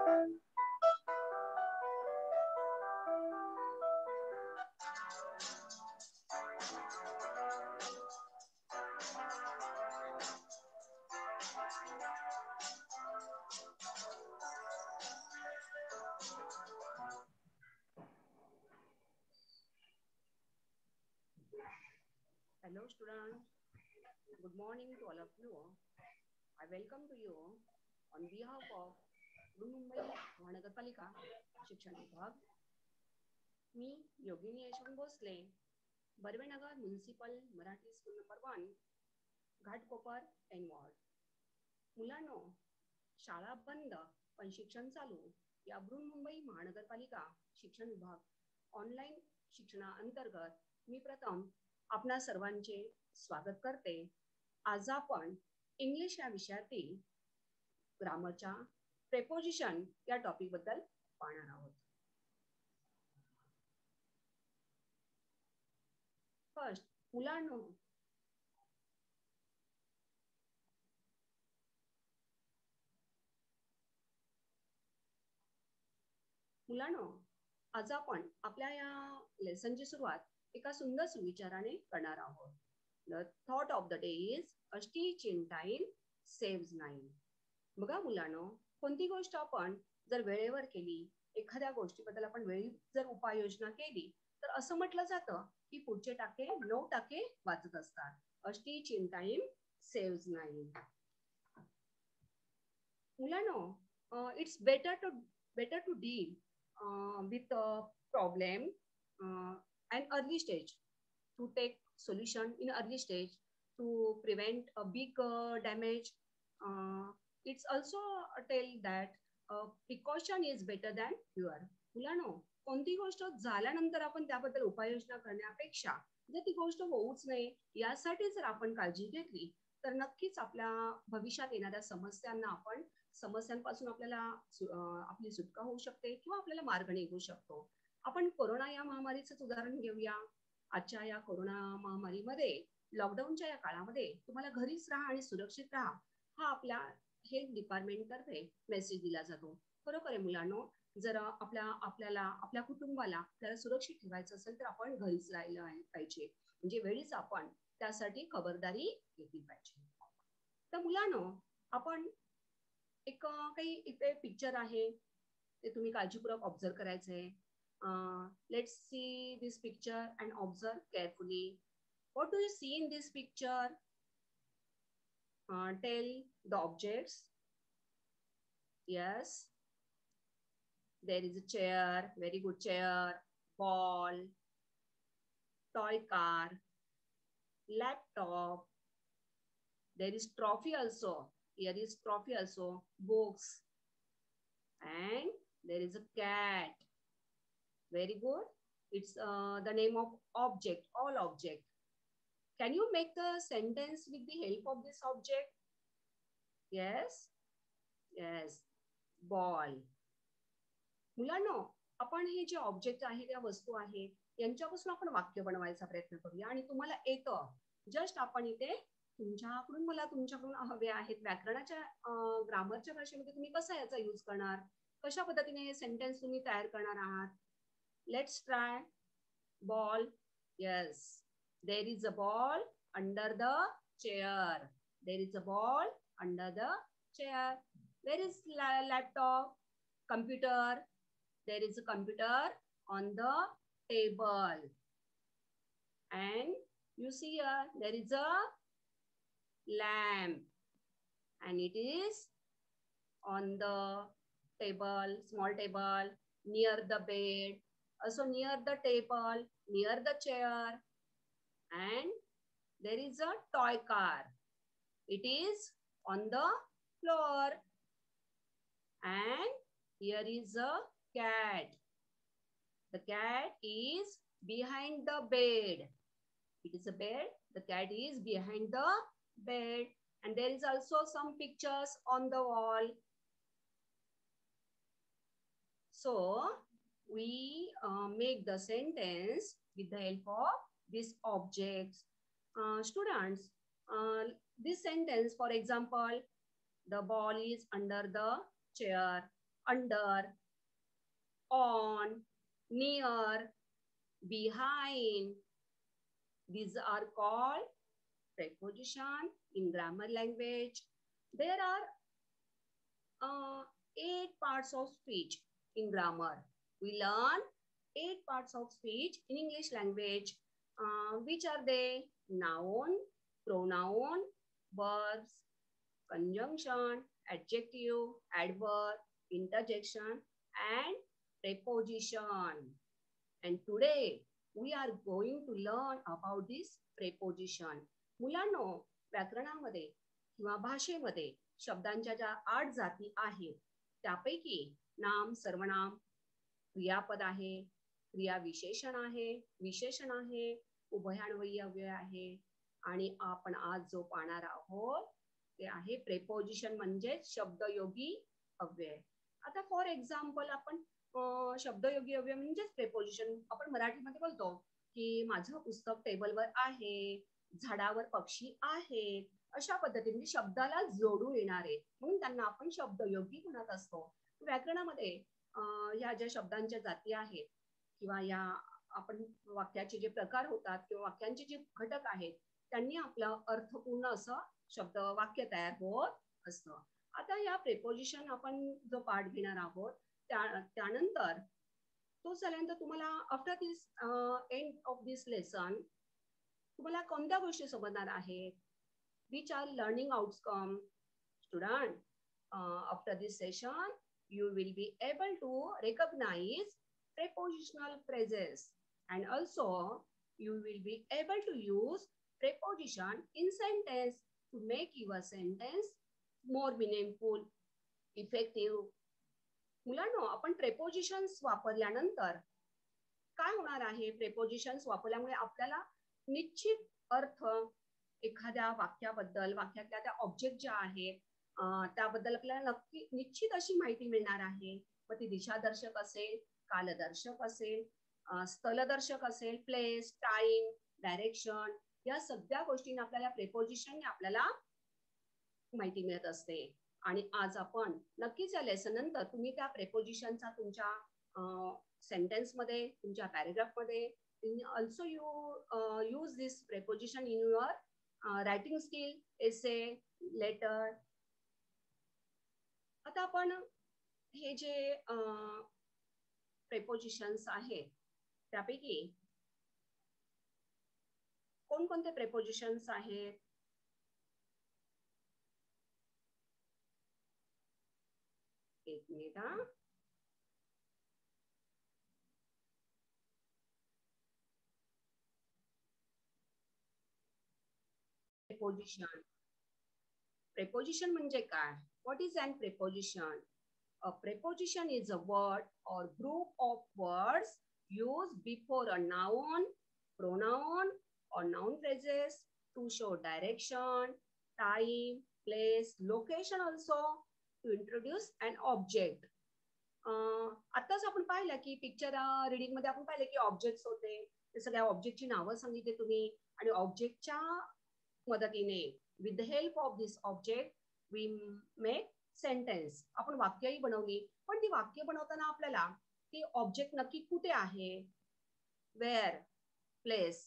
Hello students, good morning to all of you. I welcome to you on behalf of Mumbai Mahanagarpalika शिक्षण विभाग. मी Yogini Yashwant Bhosale, Barvenagar municipal Marathi school number 1, Ghatkopar N ward. मुलांनो, शाळा बंद पण शिक्षण चालू या बृहन्मुंबई महानगरपालिका शिक्षण विभाग ऑनलाईन शिक्षणाअंतर्गत मी प्रथम आपणा सर्वांचे स्वागत करते. आज आपण इंग्लिश या विषयातील ग्रामरच्या प्रेपोजिशन या टॉपिक बद्दल पाहणार आहोत. फर्स्ट, मुलांनो, आज आपण आपल्या या लेसनची सुरुवात एका सुंदर सुविचाराने करणार आहोत. The thought of the day is a stitch in time saves 9. बघा मुलांनो, कोणती गोष्ट आपण जर वेळेवर केली, एखाद्या गोष्टीबद्दल आपण वेळी जर उपाययोजना केली, तर असं म्हटलं जातं की पुढचे टाके 9 टाके वाचत असतात. अ स्टिच इन टाइम सेव्स 9. मुलांनो, it's better to deal with a problem and early stage, to take solution in early stage to prevent a big damage. It's also tell that precaution is better than cure. मुलांनो, कोणती गोष्ट झाल्यानंतर आपण त्याबद्दल उपाययोजना करण्यापेक्षा जर ती गोष्ट होऊच नये यासाठी जर आपण काळजी घेतली तर नक्कीच आपल्या भविष्यात येणाऱ्या समस्यांपासून आपल्याला आपली सुटका होऊ शकते किंवा आपल्याला मार्ग निघू शकतो. आपण कोरोना या महामारीचं उदाहरण घेऊया. आजच्या या कोरोना महामारीमध्ये, लॉकडाऊनच्या या काळामध्ये तुम्हाला घरीच राहा आणि सुरक्षित राहा हा आपल्या हेल्थ डिपार्टमेंट तर्फे मेसेज दिला जातो. बरोबर आहे मुलांनो. जर आपल्याला आपल्या कुटुंबाला आपल्याला सुरक्षित ठेवायचं असेल तर आपण घरीच राहिलं पाहिजे, म्हणजे वेळीच आपण त्यासाठी खबरदारी घेतली पाहिजे. तर मुलांनो, आपण एक काही इथे पिक्चर आहे ते तुम्ही काळजीपूर्वक ऑब्झर्व करायचंय. Let's see this picture and observe carefully. What do you see in this picture? Tell the objects. Yes, there is a chair, very good chair, ball, toy car, laptop. There is trophy also. Here is trophy also, books, and there is a cat. Very good. It's the name of object, all object. Can you make the sentence with the help of this object? Yes, yes, ball. मुलांनो, आपण हे जे object आहे, त्या वस्तू आहे, यांच्यापासून आपण वाक्य बनवायचा प्रयत्न करूया. आणि तुम्हाला येतं. जस्ट आपण इथे तुमच्याकडून हवे आहेत व्याकरणाच्या ग्रामरच्या भाषेमध्ये तुम्ही कसा याचा यूज करणार, कशा पद्धतीने हे सेंटेन्स तुम्ही तयार करणार आहात. Let's try. Ball. Yes, there is a ball under the chair. There is a ball under the chair. Where is laptop? computer. There is a computer on the table. And you see here, there is a lamp. And it is on the table, small table, near the bed. Also near the table, near the chair. And there is a toy car. It is on the floor. And here is a cat. The cat is behind the bed. It is a bed. The cat is behind the bed. And there is also some pictures on the wall. So we make the sentence with the help of these objects. Students, this sentence, for example, the ball is under the chair. under, on, near, behind. These are called preposition in grammar language. There are 8 parts of speech in grammar. We learn 8 parts of speech in English language. Which are they? Noun, pronoun, verbs, conjunction, adjective, adverb, interjection, and preposition. And today we are going to learn about this preposition. मुलांनो, व्याकरणामध्ये किंवा भाषेमध्ये शब्दांच्या ज्या 8 जाती आहेत त्यापैकी नाम, सर्वनाम, क्रियापद आहे, क्रियाविशेषण आहे, विशेषण आहे, उभयान्वयी अव्यय आहे आणि आपण आज जो पाहणार आहोत ते आहे प्रेपोजिशन म्हणजे शब्दयोगी अव्यय. आता फॉर एक्झाम्पल आपण शब्दयोगी अव्यय म्हणजेच प्रेपोजिशन आपण मराठीमध्ये बोलतो की माझं पुस्तक टेबलवर आहे, झाडावर पक्षी आहेत, अशा पद्धतीने शब्दाला जोडू येणारे म्हणून त्यांना आपण शब्दयोगी म्हणत असतो. व्याकरणामध्ये ह्या ज्या शब्दांच्या जाती आहेत किंवा या आपण वाक्याचे जे प्रकार होतात किंवा वाक्यांचे जे घटक आहेत त्यांनी आपलं अर्थपूर्ण असं शब्द वाक्य तयार होत असतं. आता या प्रेपोजिशन आपण जो पाठ घेणार आहोत त्यानंतर तो झाल्यानंतर तुम्हाला after this end of this lesson तुम्हाला कोणत्या गोष्टी समजणार आहेत? which are learning outcome? Student, after this session you will be able to recognize prepositional phrases and also you will be able to use preposition in sentence to make your sentence more meaningful, effective. मुलांनो, आपण prepositions वापरल्यानंतर काय होणार आहे? Prepositions वापरल्यामुळे आपल्याला निश्चित अर्थ एखाद्या वाक्याबद्दल, वाक्यातल्या त्या ऑब्जेक्ट ज्या आहेत त्याबद्दल आपल्याला नक्की निश्चित अशी माहिती मिळणार आहे. मग ती दिशादर्शक असेल, कालदर्शक असेल, स्थलदर्शक असेल, प्लेस, टाइम, डायरेक्शन, या सगळ्या गोष्टींना आपल्याला प्रेपोजिशनने आपल्याला माहिती मिळत असते. आणि आज आपण नक्कीच या लेसन नंतर तुम्ही त्या प्रेपोजिशनचा तुमच्या सेंटेन्समध्ये, तुमच्या पॅरेग्राफमध्ये also you use this preposition in your writing skill, essay, letter. आता आपण हे जे प्रेपोजिशन्स आहेत त्यापैकी कोणकोणते प्रेपोजिशन्स आहेत? एक मिनिट हा. Preposition. Preposition म्हणजे काय? What is an preposition? A preposition is a word or group of words used before a noun, pronoun, or noun phrases to show direction, time, place, location also to introduce an object. आताच आपण पाहिलं की picture reading मध्ये आपण पाहिलं की objects होते, ते सगळ्या ऑब्जेक्टची नावं सांगितले तुम्ही आणि ऑब्जेक्टच्या मदतीने with the help of this object we make sentence. आपण वाक्यही बनवली, पण ती वाक्य बनवताना आपल्याला ती ऑब्जेक्ट नक्की कुठे आहे, वेअर, प्लेस,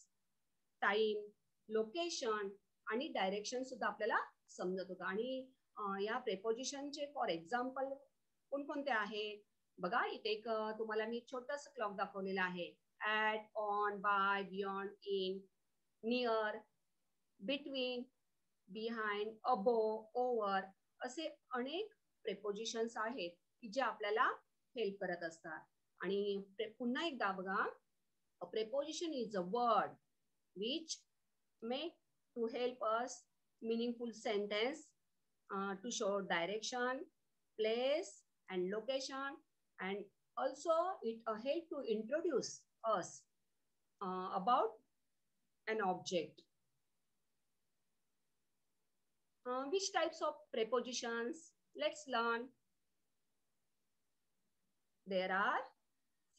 टाइम, लोकेशन आणि डायरेक्शन सुद्धा आपल्याला समजत होतं. आणि या प्रेपोजिशनचे फॉर एक्झाम्पल कोणकोणते आहेत बघा. इथे एक तुम्हाला मी छोटस क्लॉक दाखवलेला आहे. At, on, by, beyond, in, near, between, behind, above, over असे अनेक प्रेपोजिशन्स आहेत की जे आपल्याला हेल्प करत असतात. आणि पुन्हा एकदा बघा, a preposition is a word which make to help us meaningful sentence, to show direction, place and location, and also it help to introduce us about an object. Which types of prepositions? Let's learn. There are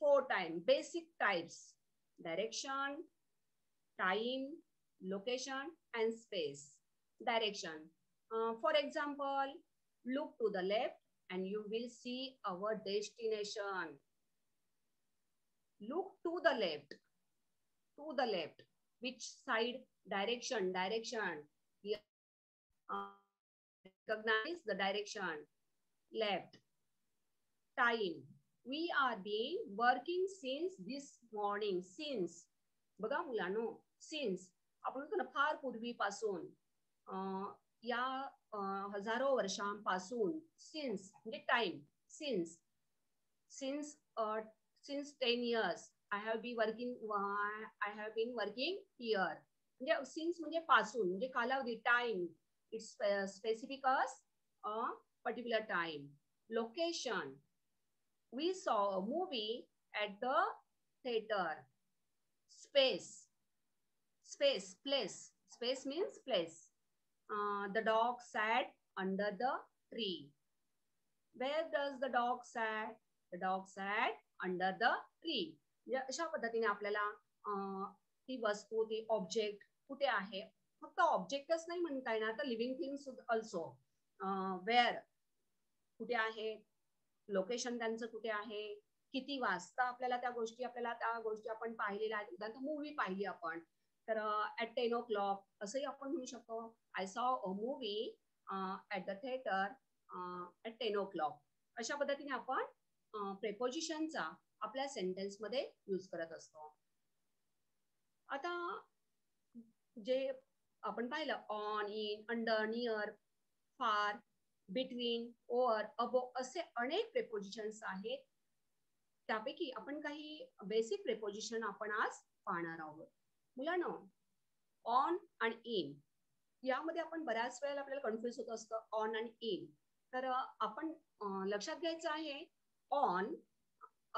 4 basic types: direction, time, location and space. Direction. For example, look to the left and you will see our destination. Look to the left. To the left. Which side? Direction. Direction. Here, recognize the direction. Left. Time. We are been working since this morning. Since. बघा मुलांनो, since आपण म्हणतो ना फार पूर्वीपासून, या हजारो वर्षांपासून. since म्हणजे time. since 10 years I have been working here. म्हणजे since म्हणजे पासून, म्हणजे कालावधी, time. It's specific as a particular time. Location. We saw a movie at the theater. Space, place. Space means place. The dog sat under the tree. Where does the dog sat? The dog sat under the tree. अशा पद्धतीने आपल्याला ती वस्तू, ती object कुठे आहे, फक्त ऑब्जेक्टच नाही म्हणता येणार, तर लिव्हिंग थिंग्स ऑल्सो. वेअर कुठे आहे, लोकेशन त्यांचं कुठे आहे, किती वाजता आपल्याला त्या गोष्टी आपण पाहिलेल्या आहेत. उदाहरणार्थ मूवी पाहिली आपण, तर ॲट 10 o'clock असंही आपण म्हणू शकतो. I saw a movie at the theatre at 10 o'clock. अशा पद्धतीने आपण प्रेपोजिशनचा आपल्या सेंटेन्स मध्ये यूज करत असतो. आता जे आपण पाहिलं, ऑन, इन, अंडर, नियर, फार, बिटवीन, ओव्हर, अबोव असे अनेक प्रेपोजिशन्स आहेत. त्यापैकी आपण काही बेसिक प्रेपोजिशन आपण आज पाहणार आहोत. मुलांनो, ऑन आणि इन यामध्ये आपण बऱ्याच वेळेला आपल्याला कन्फ्युज होत असतं, ऑन आणि इन. तर आपण लक्षात घ्यायचं आहे, ऑन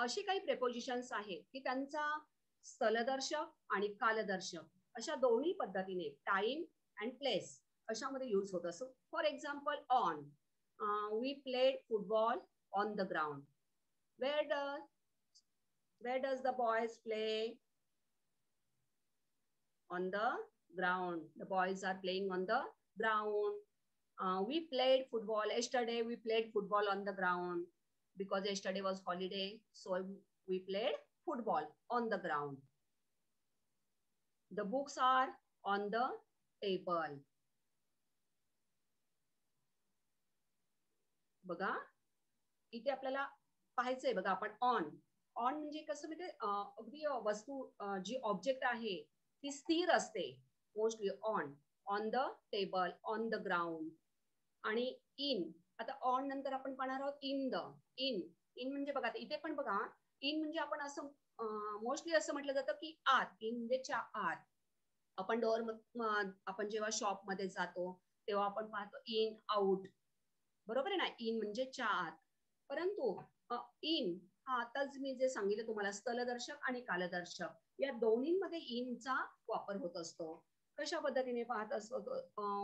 अशी काही प्रेपोजिशन्स आहेत की त्यांचा स्थलदर्शक आणि कालदर्शक अशा दोन्ही पद्धतीने, टाइम अँड प्लेस अशामध्ये यूज होत असतो. For example, on, we played football on the ground. Where does the boys play? On the ground. The boys are playing on the ground. We played football yesterday. We played football on the ground because yesterday was holiday. So we played football on the ground. The books are on the table. बघा, इथे आपल्याला पाहायचंय बघा, आपण on म्हणजे कसं म्हणजे अगदी वस्तू जी ऑब्जेक्ट आहे ती स्थिर असते mostly. On the table, on the ground. आणि इन, आता ऑन नंतर आपण पाहणार आहोत इन म्हणजे बघा, इथे पण बघा, इन म्हणजे आपण असं मोस्टली असं म्हटलं जातं की आत. इन म्हणजे च्या आत. आपण आपण जेव्हा शॉप मध्ये जातो तेव्हा आपण पाहतो इन, आउट, बरोबर आहे ना. इन म्हणजे च्या आत. परंतु इन हा आताच मी जे सांगितलं तुम्हाला, स्थलदर्शक आणि कालदर्शक या दोन्हीमध्ये इनचा वापर होत असतो. कशा पद्धतीने पाहत असतो,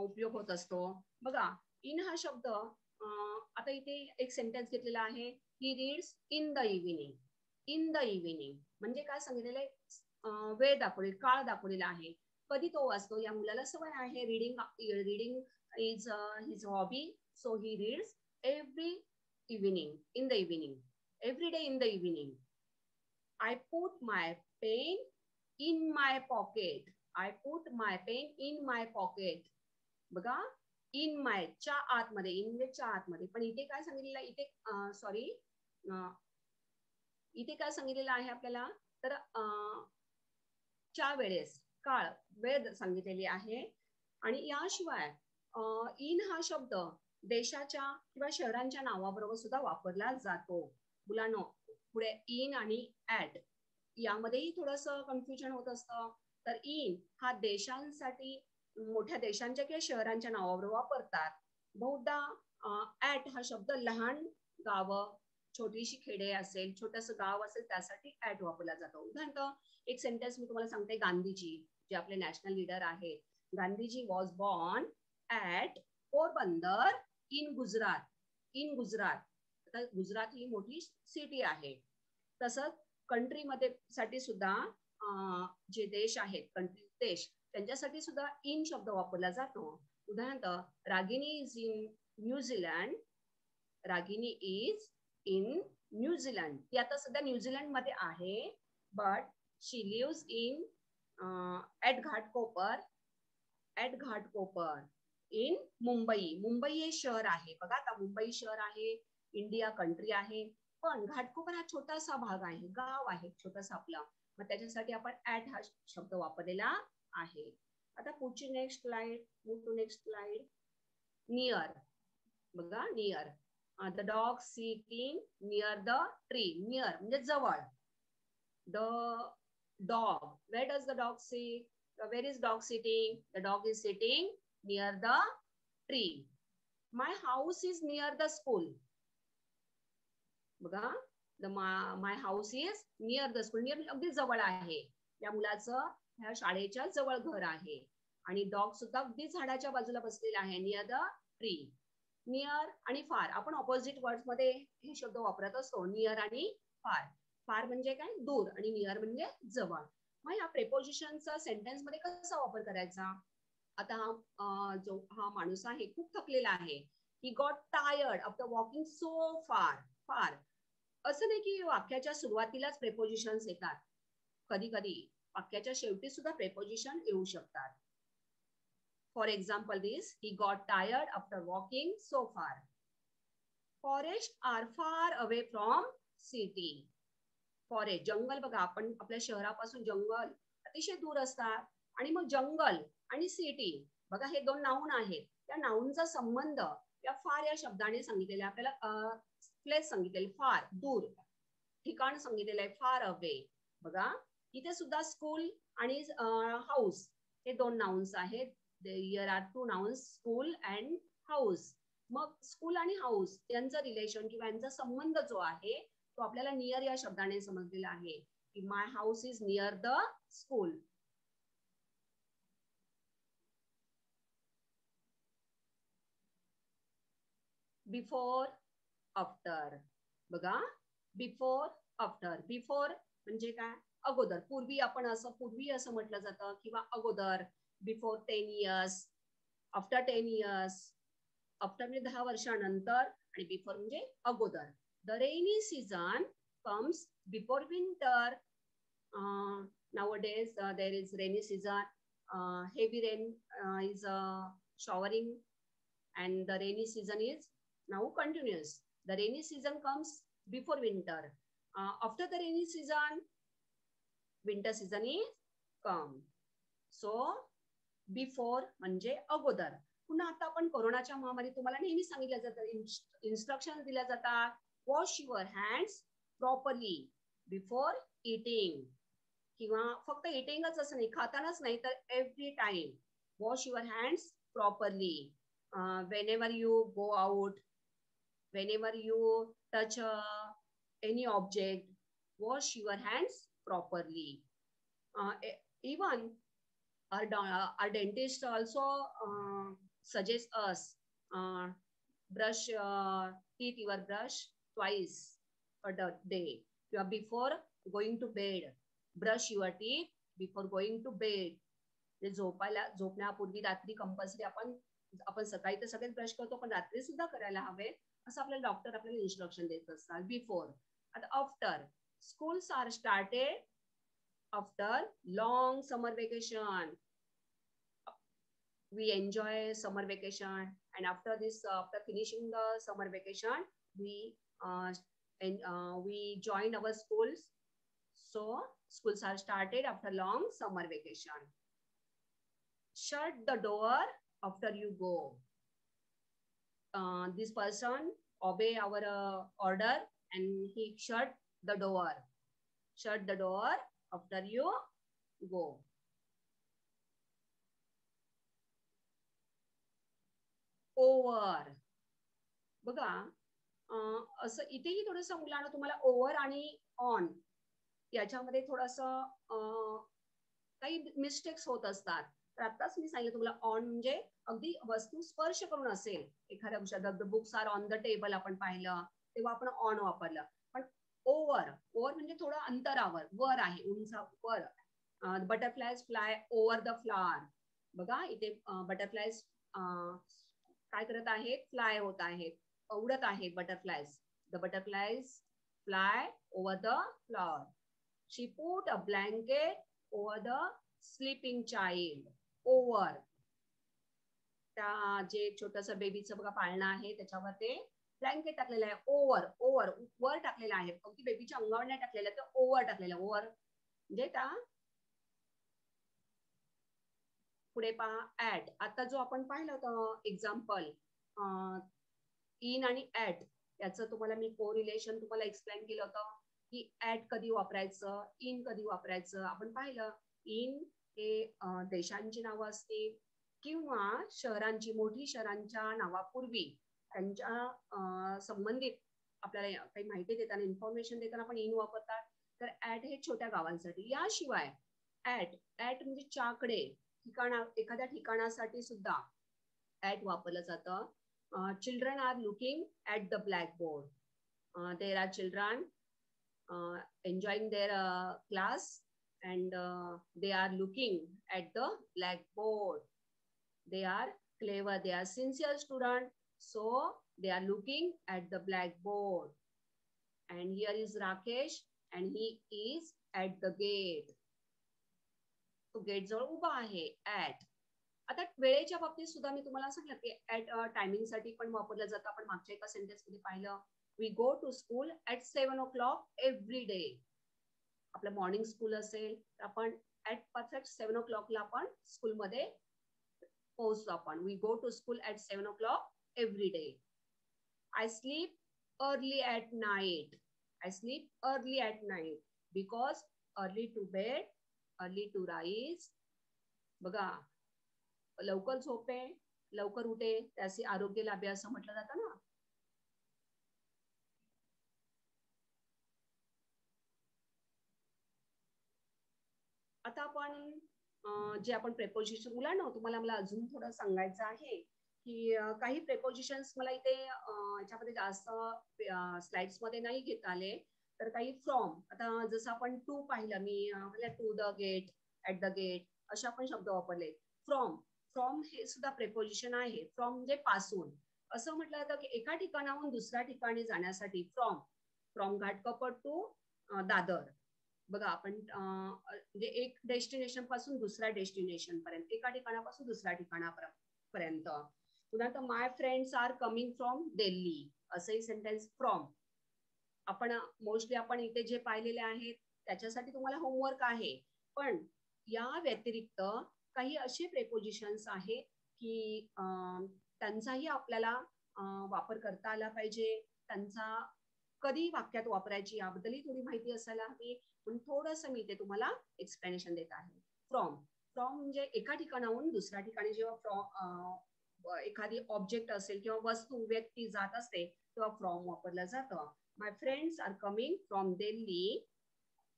उपयोग होत असतो बघा. इन हा शब्द, आता इथे एक सेंटेन्स घेतलेला आहे, he reads in the evening. In the evening म्हणजे काय सांगितलेलं आहे, वेळ दाखवलेला, काळ दाखवलेला आहे, कधी तो वाचतो. या मुलाला सवय आहे reading is his hobby, so he reads every evening, in the evening, every day in the evening. I put my pen in my pocket. I put my pen in my pocket. बघा, in my च्या आतमध्ये, in म्हणजे च्या आतमध्ये. पण इथे काय सांगितलेलं आहे, इथे काय सांगितलेलं आहे आपल्याला, तर च्या वेळेस, काळ, वेळ सांगितलेली आहे. आणि याशिवाय इन हा शब्द देशाच्या किंवा शहरांच्या नावाबरोबर सुद्धा वापरला जातो. मुलांनो, पुढे इन आणि ॲट यामध्येही थोडंसं कन्फ्युजन होत असतं. तर इन हा देशांसाठी, मोठ्या देशांच्या किंवा शहरांच्या नावाबरोबर वापरतात. बहुधा ॲट हा शब्द लहान गावं, छोटीशी खेडे असेल, छोटंसं गाव असेल त्यासाठी ॲट वापरला जातो. उदाहरणार्थ एक सेंटेन्स मी तुम्हाला सांगते, गांधीजी जे आपले नॅशनल लीडर आहेत, Gandhiji was born at Porbandar in Gujarat. In Gujarat, आता गुजरात ही मोठी सिटी आहे. तसंच कंट्रीमध्ये साठी सुद्धा जे देश आहेत, देश, त्यांच्यासाठी सुद्धा इन शब्द वापरला जातो. उदाहरणार्थ, Ragini is in New Zealand Ragini is in New Zealand. ती आता सध्या न्यूझीलंड मध्ये आहे, but she lives in at Ghatkopar in Mumbai. Mumbai हे शहर आहे बघा. आता मुंबई शहर आहे, इंडिया कंट्री आहे, पण घाटकोपर हा छोटासा भाग आहे, गाव आहे छोटासा आपला. मग त्याच्यासाठी आपण ॲट हा शब्द वापरलेला आहे. आता पुढची next slide, move to next slide. Near बघा, near. The dog sitting near the tree. Near म्हणजे जवळ. The dog, where does the dog sit? Where is dog sitting? The dog is sitting near the tree. My house is near the school. बघा, my house is near the school. Near अगदी जवळ आहे. या मुलाचं ह्या शाळेच्या जवळ घर आहे. आणि डॉग सुद्धा अगदी झाडाच्या बाजूला बसलेला आहे, नियर द ट्री. नियर आणि फार आपण ऑपोजिट वर्ड्स मध्ये हे शब्द वापरत असतो, नियर आणि फार. फार म्हणजे काय, दूर, आणि नियर म्हणजे जवळ. मग या प्रेपोजिशनचा सेंटेन्स मध्ये कसा वापर करायचा? आता जो हा माणूस आहे खूप थकलेला आहे. ही got tired after walking so फार. असं नाही की वाक्याच्या सुरुवातीलाच प्रेपोजिशन्स येतात. कधी कधी वाक्याच्या शेवटी सुद्धा प्रेपोजिशन येऊ शकतात. For example this, he got tired after walking so far. Forest are far away from city. Forest जंगल बघा, आपण आपल्या शहरापासून जंगल अतिशय दूर असतात. आणि मग जंगल आणि सिटी बघा, हे दोन नाऊन आहेत. त्या नाऊनचा संबंध या फार या शब्दाने सांगितलेला, आपल्याला प्लेस सांगितलेले, फार दूर, ठिकाण सांगितलेलं आहे, फार अवे. बघा इथे सुद्धा स्कूल आणि हाऊस हे दोन नाउन्स आहेत. Here are two nouns, school and house. मग स्कूल आणि हाऊस यांचं रिलेशन किंवा यांचा संबंध जो आहे तो आपल्याला नियर या शब्दाने समजलेला आहे, की my house is near the school. Before, after. बघा, बिफोर, आफ्टर. बिफोर म्हणजे काय, अगोदर, पूर्वी. आपण असं पूर्वी असं म्हटलं जातं किंवा अगोदर. Before 10 years, after 10 years. After म्हणजे 10 वर्षानंतर, आणि बिफोर म्हणजे अगोदर. The rainy season comes before winter. Nowadays there is rainy season. Heavy rain is showering, and the rainy season is now continuous. The rainy season comes before winter. After the rainy season, winter season is come. So before म्हणजे अगोदर. पुन्हा आता आपण कोरोनाच्या महामारीत तुम्हाला नेहमी सांगितलं जातं, इन्स्ट्रक्शन दिल्या जातात, wash your hands properly before eating. किंवा फक्त इटिंगच असं नाही, खातानाच नाही, तर every time wash your hands properly. whenever you go out, whenever you touch any object, wash your hands properly. Even our dentist also suggests us brush teeth, your brush twice a day. Before going to bed, brush your teeth before going to bed. झोपण्यापूर्वी रात्री compulsory आपण सकाळी तर सगळेच brush करतो, पण रात्री सुद्धा करायला हवे असं आपल्याला डॉक्टर आपल्याला इन्स्ट्रक्शन देत असतात. बिफोर. आता after. Schools are started after long summer vacation. We enjoy summer vacation, and after finishing the summer vacation, we join our schools. So schools are started after long summer vacation. Shut the door after you go. This person obey our order and he shut the door. Shut the door after you go. Over. बघा, असं इथेही थोडस मुलांना तुम्हाला over आणि on याच्यामध्ये थोडस काही मिस्टेक्स होत असतात. तर आताच मी सांगितलं तुम्हाला, ऑन म्हणजे अगदी वस्तू स्पर्श करून असेल एखाद्या शब्द, books are on the table आपण पाहिलं तेव्हा आपण ऑन वापरलं. पण ओव्हर म्हणजे थोडं अंतरावर, वर आहे, उंच वर. Butterflies fly over the flower. बघा इथे बटरफ्लायज काय करत आहेत, फ्लाय होत आहेत. उडत आहे butterflies. The butterflies fly over the flower. She put a blanket over the sleeping child. Over, त्या जे छोटस बेबीचं बघा पाळणं आहे त्याच्यावर ते ब्लँकेट टाकलेलं आहे. ओव्हर, ओव्हर वर टाकलेलं आहे, अगदी बेबीच्या अंगावर नाही टाकलेलं, तर ओव्हर टाकलेलं. ओव्हर म्हणजे त्या पुढे पहा ऍट. आता जो आपण पाहिलं होतं एक्झाम्पल इन आणि ऍट, याचं तुम्हाला मी कोरिलेशन तुम्हाला एक्सप्लेन केलं होतं की ऍट कधी वापरायचं, इन कधी वापरायचं. आपण पाहिलं इन हे देशांची नावं असतील किंवा शहरांची, मोठी शहरांच्या नावापूर्वी त्यांच्या संबंधित आपल्याला काही माहिती देताना, इन्फॉर्मेशन देताना आपण इन वापरतात. तर ऍट हे छोट्या गावांसाठी. याशिवाय ऍट, ऍट म्हणजे च्याकडे, ठिकाणा, एखाद्या ठिकाणासाठी सुद्धा ऍट वापरलं जातं. Children are looking at the blackboard. There are children enjoying their class and they are looking at the blackboard. They are clever, they are sincere student, so they are looking at the blackboard. And here is Rakesh and he is at the gate. तो gate जवळ उभा आहे. At. आता वेळेच्या बाबतीत सुद्धा मी तुम्हाला सांगितलं की ऍट टायमिंग साठी पण वापरलं जातं. आपण मागच्या एका सेंटेन्स मध्ये पाहिलं, we go to school at 7 o'clock every day. आपलं मॉर्निंग स्कूल असेल तर आपण ऍट परफेक्ट 7 o'clock ला आपण स्कूलमध्ये पोहोचतो. आपण we go to school at 7 o'clock every day. I sleep early at night. I sleep early at night because early to bed, early to rise. बघा, लवकर झोपे, लवकर उठे, त्याचे आरोग्य लाभे असं म्हटलं जातं ना. आता आपण जे आपण प्रेपोजिशन, मुलांना तुम्हाला मला अजून थोडं सांगायचं आहे की काही प्रेपोजिशन्स मला इथे याच्यामध्ये जास्त स्लाइड्स मध्ये नाही घेता आले. तर काही फ्रॉम, आता जसं आपण टू पाहिलं मी, to the gate, at the gate, असे आपण शब्द वापरले. फ्रॉम, फ्रॉम हे सुद्धा प्रेपोजिशन आहे. फ्रॉम म्हणजे पासून. असं म्हटलं जातं की एका ठिकाणाहून दुसऱ्या ठिकाणी जाण्यासाठी from, from Ghatkopar to Dadar. बघा आपण म्हणजे एक डेस्टिनेशन पासून दुसऱ्या डेस्टिनेशन पर्यंत, एका ठिकाणापासून दुसऱ्या ठिकाणापर्यंत. पुन्हा my friends are coming from Delhi, असंही सेंटेन्स फ्रॉम. आपण मोस्टली आपण इथे जे पाहिलेले आहेत त्याच्यासाठी तुम्हाला होमवर्क आहे. पण या व्यतिरिक्त काही असे प्रेपोजिशन्स आहेत की त्यांचाही आपल्याला वापर करता आला पाहिजे. त्यांचा कधी वाक्यात वापरायची याबद्दलही थोडी माहिती असायला हवी. पण थोडंसं मी ते तुम्हाला एक्सप्लेनेशन देत आहे. फ्रॉम, फ्रॉम म्हणजे एका ठिकाणाहून दुसऱ्या ठिकाणी जेव्हा एखादी ऑब्जेक्ट असेल किंवा वस्तू, व्यक्ती जात असते तेव्हा फ्रॉम वापरलं जातं. My friends are coming from Delhi.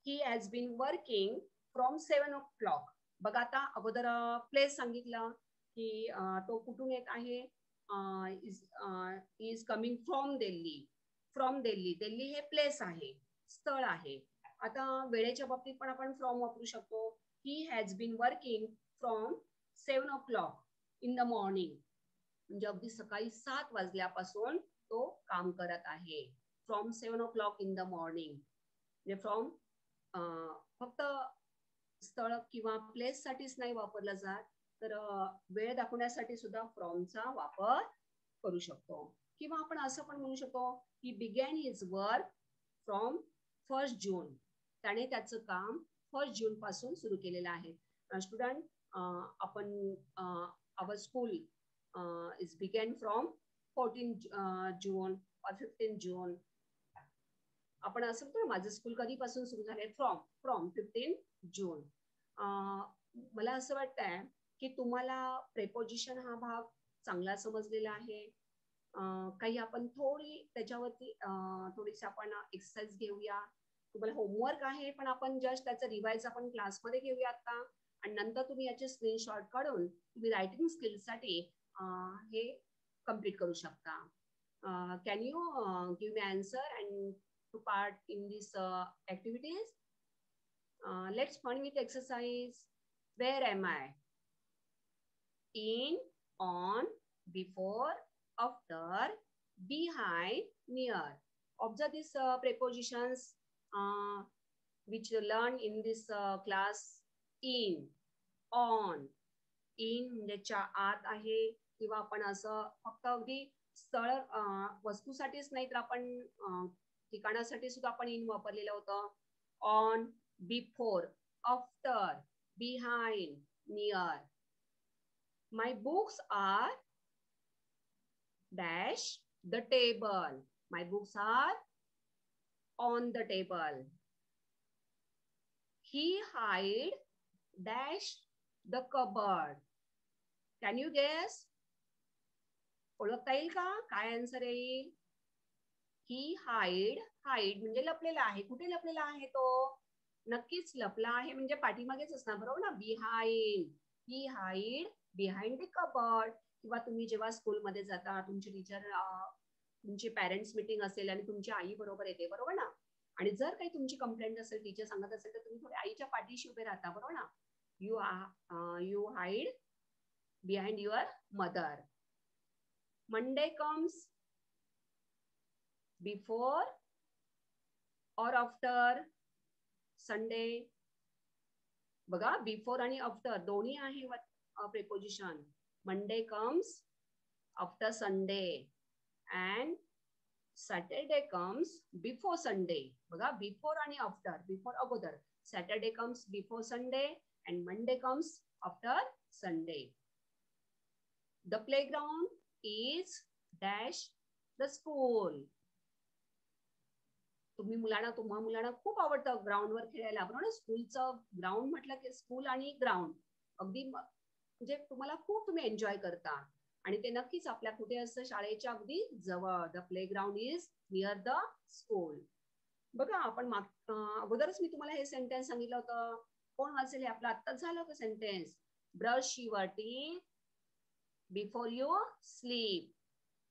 He has been working from 7 o'clock. बघा, आता अगोदर प्लेस सांगितलं की तो कुठून येत आहे, is coming from Delhi. From Delhi, Delhi हे प्लेस आहे, स्थळ आहे. आता वेळेच्या बाबतीत पण आपण फ्रॉम वापरू शकतो. He has been working from 7 o'clock in the morning. म्हणजे अगदी सकाळी 7 वाजल्यापासून तो काम करत आहे. From 7 o'clock in the morning. म्हणजे फ्रॉम फक्त स्थळ किंवा प्लेस साठीच नाही वापरलं जात, तर वेळ दाखवण्यासाठी सुद्धा फ्रॉमचा वापर करू शकतो. किंवा आपण असं पण म्हणू शकतो की बिगॅन हिज वर्क फ्रॉम 1 जून. त्याने त्याचं काम 1 जून पासून सुरू केलेलं आहे. स्टुडंट, आपण आवर स्कूल इज बिगॅन फ्रॉम 14 जून और 15 जून. आपण असं म्हणतो माझं स्कूल कधीपासून सुरू झाले, फ्रॉम, फ्रॉम 15 जून. मला असं वाटतंय की तुम्हाला प्रेपोजिशन हा भाग चांगला समजलेला आहे. काही आपण थोडी त्याच्यावरती थोडीशी आपण एक्सरसाइज घेऊया. तुम्हाला होमवर्क आहे, पण आपण जस्ट त्याचं रिवाइज आपण क्लासमध्ये घेऊया आता. आणि नंतर तुम्ही याचे स्क्रीनशॉट काढून तुम्ही रायटिंग स्किल्ससाठी हे कम्प्लीट करू शकता. Can you give me answer and to part in this activities? Let's fun with exercise. Where am I? In, on, before, after, behind, near. Observe these prepositions which you learn in this class. In, on. In म्हणजे आत आहे, किंवा आपण असं फक्त अगदी स्थळ वस्तूसाठीच नाही तर आपण ठिकाणासाठी सुद्धा आपण इन वापरलेलं होतं. On, before, after, behind, near. My books are dash the table. My books are on the table. He hide dash the cupboard. Can you guess? ओळखता येईल का? काय आन्सर येईल? He hide म्हणजे लपलेला आहे. कुठे लपलेला आहे तो? नक्कीच लपला आहे म्हणजे पाठीमागेच असणार, बरोबर ना? Behind. He hide behind the cupboard. किंवा तुम्ही जेव्हा स्कूलमध्ये जाता, तुमची टीचर तुमची पॅरेंट्स मीटिंग असेल आणि तुमची आई बरोबर येते, बरोबर ना? आणि जर काही तुमची कंप्लेंट असेल, टीचर सांगत असेल, तर तुम्ही थोडे आईच्या पाठीशी उभे राहता, बरोबर ना? You hide behind your mother. Monday comes before और आफ्टर संडे. बघा, बिफोर आणि आफ्टर दोन्ही आहे preposition. Monday comes after Sunday and Saturday comes before Sunday. बघा, बिफोर आणि आफ्टर. बिफोर अगोदर, Saturday comes before Sunday and Monday comes after Sunday. The playground is dash the school. तुम्हाला मुलांना खूप आवडतं ग्राउंडवर खेळायला, बरोबर ना? स्कूलचं ग्राउंड म्हटलं की स्कूल आणि ग्राउंड अगदी म्हणजे तुम्हाला खूप तुम्ही एन्जॉय करता. आणि ते नक्कीच आपल्या कुठे असतं? शाळेच्या अगदी जवळ. The playground is near the school. बघा, आपण अगोदरच मी तुम्हाला हे सेंटेन्स सांगितलं होतं. कोण वाचेल? हे आपलं आत्ताच झालं होतं sentence. Brush your teeth before you sleep.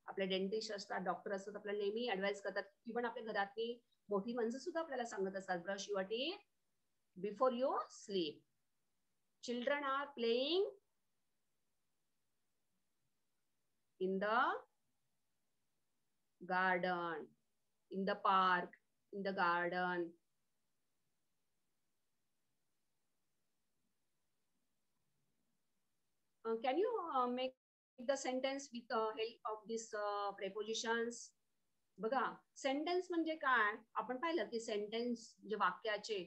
आपले डेंटिस्ट असतात, डॉक्टर असतात, आपल्याला नेहमी ऍडवाइस करतात. इव्हन आपल्या घरातली मोठी माणसं सुद्धा आपल्याला सांगत असतात, brush your teeth before you sleep. Children are playing in the garden, in the park, in the garden. Can you make the sentence with the help of these prepositions? बघा, सेंटेन्स म्हणजे काय? आपण पाहिलं की सेंटेन्स म्हणजे वाक्याचे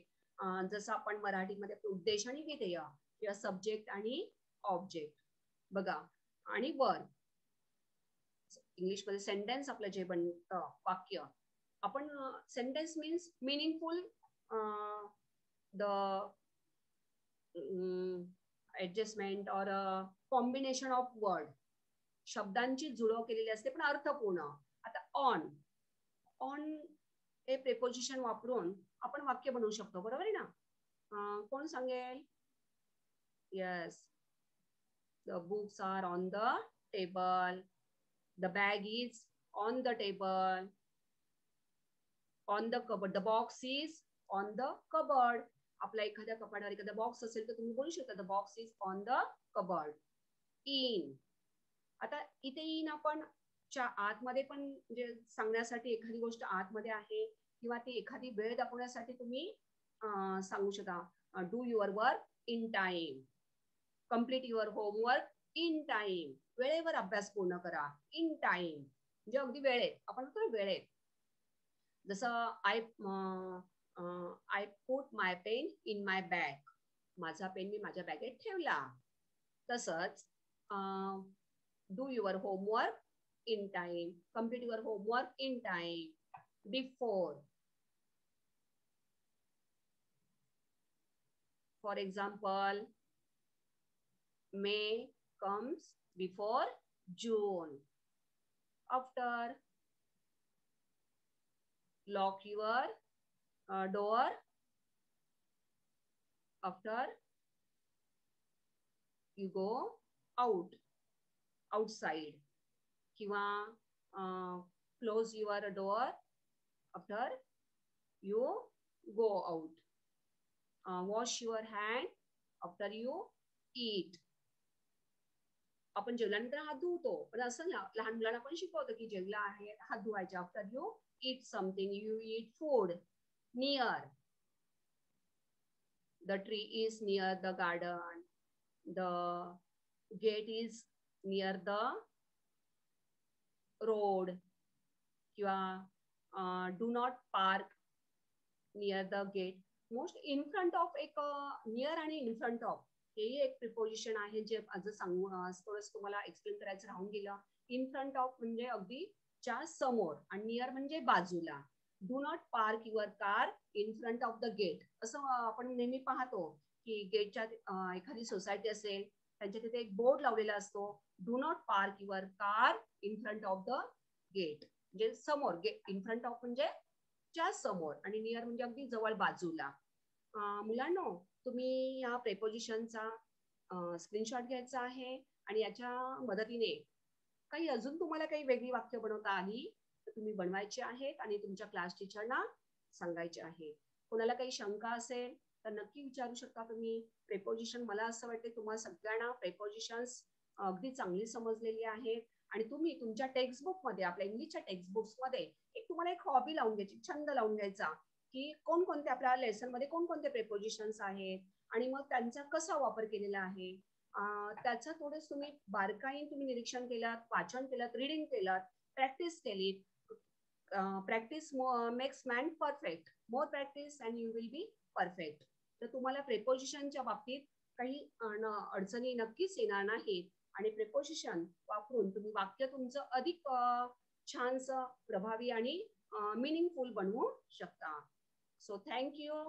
जसं आपण मराठीमध्ये उद्देश आणि विधेय किंवा सब्जेक्ट आणि ऑब्जेक्ट, बघा, आणि वर्ब. इंग्लिशमध्ये सेंटेन्स आपलं जे बनतं वाक्य, आपण sentence means meaningful the adjustment और कॉम्बिनेशन ऑफ वर्ड. शब्दांची जुळव केलेली असते पण अर्थपूर्ण. आता ऑन हे प्रेपोजिशन वापरून आपण वाक्य बनवू शकतो, बरोबर आहे ना? कोण सांगेल? Yes, the books are on the table. The bag is on the table. On the cupboard. The box is on the cupboard. आपल्या एखाद्या कपाटावर एखादा बॉक्स असेल तर तुम्ही बोलू शकता the box is on the cupboard. In. आता इथे इन आपण आतमध्ये पण म्हणजे सांगण्यासाठी एखादी गोष्ट आतमध्ये आहे किंवा ती एखादी वेळ दाखवण्यासाठी तुम्ही सांगू शकता. Do your work in time. Complete your homework in time. वेळेवर अभ्यास पूर्ण करा. इन टाइम म्हणजे अगदी वेळेत. आपण म्हणतो वेळेत. जसं I put my pain in my bag. माझा पेन मी माझ्या बॅगेत ठेवला. तसंच do your homework in time. Complete your homework in time. Before. For example, May comes before June. After, lock your door after you go outside. किंवा close your door after you go out. Wash your hand after you eat. आपण जेवल्यानंतर हात धुवतो, पण असं लहान मुलांना पण शिकवतो की जेवला आहे हात धुवायचे. After you eat something, you eat food near. The tree is near the garden. The gate is near the road. किंवा do not park near the gate. Most in front of एक नियर आणि in front of हेही एक preposition आहे जे आज सांगू थोडंसं तुम्हाला एक्सप्लेन करायचं राहून गेलं. इन फ्रंट ऑफ म्हणजे अगदी च्या समोर आणि नियर म्हणजे बाजूला. Do not park your car in front of the gate. असं आपण नेहमी पाहतो की गेटच्या एखादी सोसायटी असेल त्यांच्या तिथे एक बोर्ड लावलेला असतो, do not park your car in front of the gate. म्हणजे समोर, गेट इन फ्रंट ऑफ म्हणजे च्या समोर आणि नियर म्हणजे अगदी जवळ बाजूला. मुलांनो, तुम्ही या प्रेपोजिशनचा स्क्रीनशॉट घ्यायचा आहे आणि याच्या मदतीने काही अजून तुम्हाला काही वेगळी वाक्य बनवता आली तर तुम्ही बनवायची आहेत आणि तुमच्या क्लास टीचरना सांगायचे आहे. कोणाला काही शंका असेल तर नक्की विचारू शकता तुम्ही. प्रेपोजिशन, मला असं वाटते तुम्हाला सगळ्यांना प्रेपोजिशन्स अगदी चांगली समजलेली आहेत आणि तुम्ही तुमच्या टेक्स्टबुक मध्ये, आपल्या इंग्लिशच्या टेक्स्टबुक्स मध्ये एक तुम्हाला एक हॉबी लावून घ्यायची, छंद लावून घ्यायचा की कोणकोणते आपल्या लेसन मध्ये कोणकोणते प्रेपोजिशन्स आहेत आणि मग त्यांचा कसा वापर केलेला आहे. त्याचं थोडं तुम्ही बारकाईने तुम्ही निरीक्षण केलं, वाचन केलं, रीडिंग केलं, प्रॅक्टिस केली. Practice makes man perfect. More practice and you will be perfect. तर तुम्हाला प्रेपोजिशनच्या बाबतीत काही अडचणी नक्कीच येणार नाहीत आणि प्रेपोजिशन वापरून तुम्ही वाक्य तुमचं अधिक छानसं, प्रभावी आणि मिनिंगफुल बनवू शकता. So thank you.